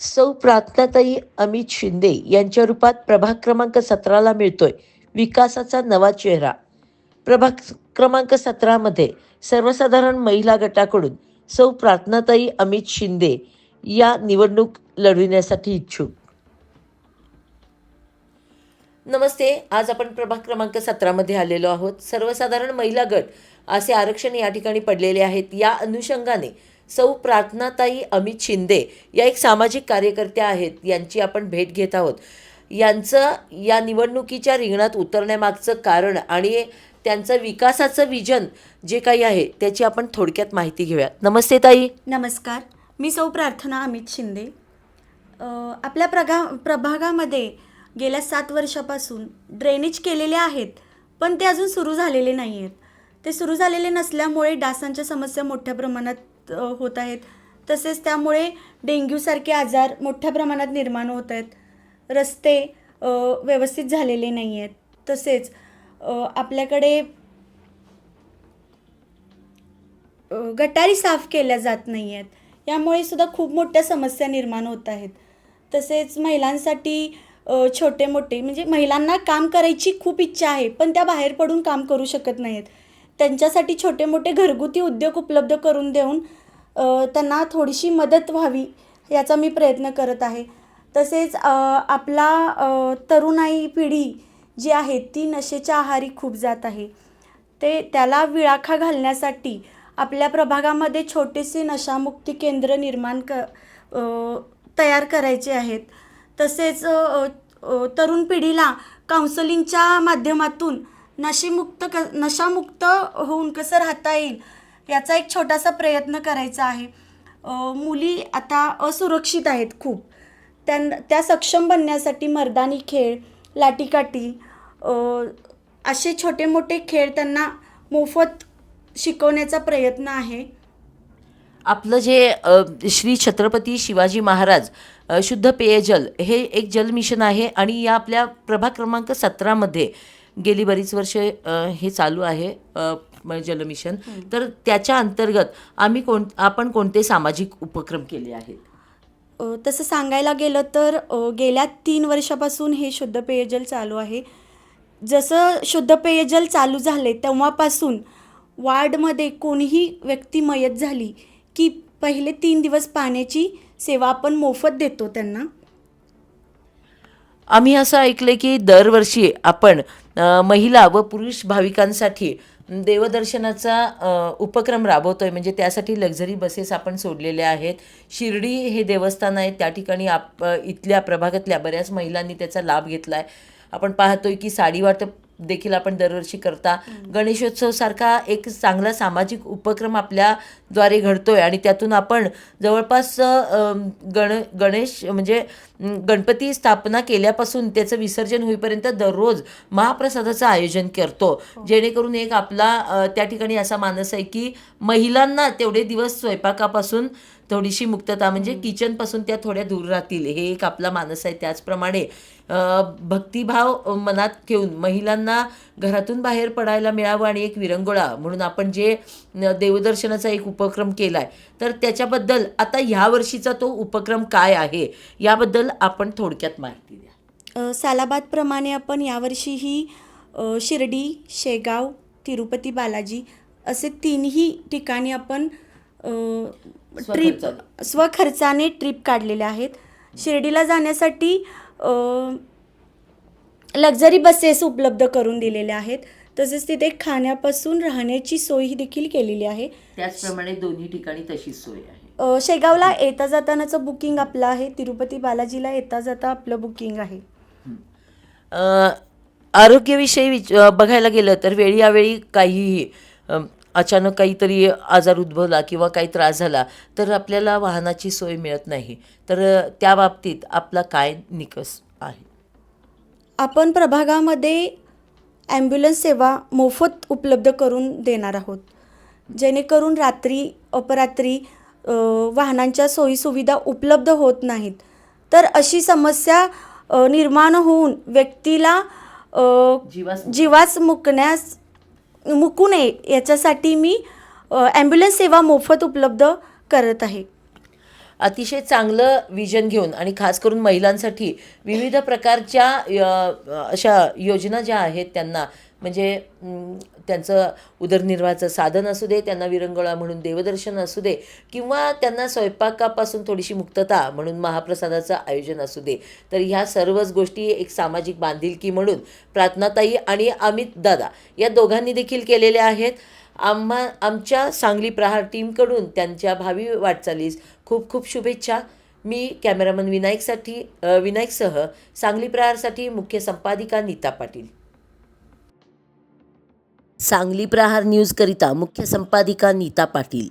सौ प्रार्थनाताई अमित शिंदे यांच्या रूपात प्रभाग क्रमांक 17ला मिळतोय विकासाचा नवा चेहरा. प्रभाग क्रमांक 17मध्ये सर्वसाधारण महिला गटाकडून सौ प्रार्थनाताई अमित शिंदे या निवडणूक लढविण्यासाठी इच्छुक. नमस्ते. आज आपण प्रभाग क्रमांक 17मध्ये आलेलो आहोत. सर्वसाधारण महिला गट असे आरक्षण या ठिकाणी पडलेले आहेत. या अनुषंगाने सौ प्रार्थनाताई अमित शिंदे या एक सामाजिक कार्यकर्त्या आहेत, यांची आपण भेट घेत आहोत. यांचं या निवडणुकीच्या रिंगणात उतरण्यामागचं कारण आणि त्यांचं विकासाचं विजन जे काही आहे त्याची आपण थोडक्यात माहिती घेऊया. नमस्ते ताई. नमस्कार, मी सौ प्रार्थना अमित शिंदे. आपल्या प्रभागामध्ये गेल्या 7 वर्षापासून ड्रेनेज केलेले आहेत, पण ते अजून सुरू झालेले नाही आहेत. ते सुरू झालेले नसल्यामुळे डासांच्या समस्या मोठ्या प्रमाणात होत आहेत. तसेच त्यामुळे डेंग्यूसारखे आजार मोठ्या प्रमाणात निर्माण होत आहेत. रस्ते व्यवस्थित झालेले नाही आहेत. तसेच आपल्याकडे गटारी साफ केल्या जात नाही आहेत. यामुळे सुद्धा खूप मोठ्या समस्या निर्माण होत आहेत. तसेच महिलांसाठी छोटे मोठे म्हणजे महिलांना काम करायची खूप इच्छा आहे, पण त्या बाहेर पडून काम करू शकत नाहीत. त्यांच्यासाठी छोटे मोठे घरगुती उद्योग उपलब्ध करून देऊन त्यांना थोडीशी मदत व्हावी याचा मी प्रयत्न करत आहे. तसेच आपला तरुणाई पिढी जी आहे ती नशेच्या आहारी खूप जात आहे. त्याला विळाखा घालण्यासाठी आपल्या प्रभागामध्ये छोटेसे नशामुक्ती केंद्र तयार करायचे आहेत. तसेच तरुण पिढीला काउन्सलिंगच्या माध्यमातून नशामुक्त होऊन कसं राहता येईल याचा एक छोटासा प्रयत्न करायचा आहे. मुली आता असुरक्षित आहेत खूप. त्या सक्षम बनण्यासाठी मर्दानी खेळ, लाटीकाठी असे छोटे मोठे खेळ त्यांना मोफत शिकवण्याचा प्रयत्न आहे. आपलं जे श्री छत्रपती शिवाजी महाराज शुद्ध पेयजल हे एक जल मिशन आहे आणि या आपल्या प्रभाग क्रमांक 17मध्ये गेली बरीच वर्ष हे चालू आहे जल मिशन. तर त्याच्या अंतर्गत आपण कोणते सामाजिक उपक्रम केले आहेत? तसं सांगायला गेलं तर गेल्या 3 वर्षापासून हे शुद्ध पेयजल चालू आहे. जसं शुद्ध पेयजल चालू झाले तेव्हापासून वार्डमध्ये कोणीही व्यक्ती मयत झाली की पहिले 3 दिवस पाण्याची सेवा आपण मोफत देतो त्यांना. आम्ही असं ऐकलं की दरवर्षी आपण महिला व पुरुष भाविकांसाठी देवदर्शनाचा उपक्रम राबवतोय. म्हणजे त्यासाठी लक्झरी बसेस आपण सोडलेल्या आहेत. शिर्डी हे देवस्थान आहे, त्या ठिकाणी इथल्या प्रभागातल्या बऱ्याच महिलांनी त्याचा लाभ घेतला आहे. आपण पाहतोय की साडी वाटप देखील आपण दरवर्षी करता. गणेशोत्सव सारखा एक चांगला सामाजिक उपक्रम आपल्याद्वारे घडतोय आणि त्यातून आपण जवळपास गणेश म्हणजे गणपती स्थापना केल्यापासून त्याचं विसर्जन होईपर्यंत दररोज महाप्रसादाचं आयोजन करतो. जेणेकरून एक आपला त्या ठिकाणी असा मानस आहे की महिलांना तेवढे दिवस स्वयंपाकापासून थोडीशी मुक्तता म्हणजे किचनपासून त्या थोड्या दूर राहतील, हे एक आपला मानस आहे. त्याचप्रमाणे भक्तिभाव मनात ठेवून महिलांना घरातून बाहेर पडायला मिळावं आणि एक विरंगुळा म्हणून आपण जे देवदर्शनाचा एक उपक्रम केला आहे, तर त्याच्याबद्दल आता ह्या वर्षीचा तो उपक्रम काय आहे याबद्दल आपण थोडक्यात माहिती द्या. सालाबादप्रमाणे आपण यावर्षीही शिर्डी, शेगाव, तिरुपती बालाजी असे 3ही ठिकाणी आपण स्वखर्चाने ट्रिप काढलेल्या आहेत. शिर्डीला जाण्यासाठी लक्झरी बसेस उपलब्ध करून दिलेल्या आहेत. तसेच तिथे खाण्यापासून राहण्याची सोयी देखील केलेली आहे. त्याचप्रमाणे दोन्ही ठिकाणी तशीच सोय आहे. शेगावला येता जातानाचं बुकिंग आपलं आहे. तिरुपती बालाजीला येता जाता आपलं बुकिंग आहे. आरोग्याविषयी बघायला गेलं तर वेळी काहीही अचानक काहीतरी आजार उद्भवला किंवा काही त्रास झाला तर आपल्याला वाहनाची सोय मिळत नाही. तर त्या बाबतीत आपला काय निकष आहे? आपण प्रभागामध्ये ॲम्ब्युलन्स सेवा मोफत उपलब्ध करून देणार आहोत. जेणेकरून रात्री अपरात्री वाहनांच्या सोयीसुविधा उपलब्ध होत नाहीत, तर अशी समस्या निर्माण होऊन व्यक्तीला जीवास मुकू नये याच्यासाठी मी ॲम्ब्युलन्स सेवा मोफत उपलब्ध करत आहे. अतिशय चांगलं विजन घेऊन आणि खास करून महिलांसाठी विविध प्रकारच्या अशा योजना ज्या आहेत त्यांना म्हणजे त्यांचं उदरनिर्वाहाचं साधन असू दे, त्यांना विरंगुळा म्हणून देवदर्शन असू दे किंवा त्यांना स्वयंपाकापासून थोडीशी मुक्तता म्हणून महाप्रसादाचं आयोजन असू दे, तर ह्या सर्वच गोष्टी एक सामाजिक बांधिलकी म्हणून प्रार्थनाताई आणि अमित दादा या दोघांनी देखील केलेल्या आहेत. आमच्या सांगली प्रहार टीमकडून त्यांच्या भावी वाटचालीस खूप खूप शुभेच्छा. मी कॅमेरामन विनायकसह सांगली प्रहारसाठी मुख्य संपादिका नीता पाटील. सांगली प्रहार न्यूजकरिता मुख्य संपादिका नीता पाटील.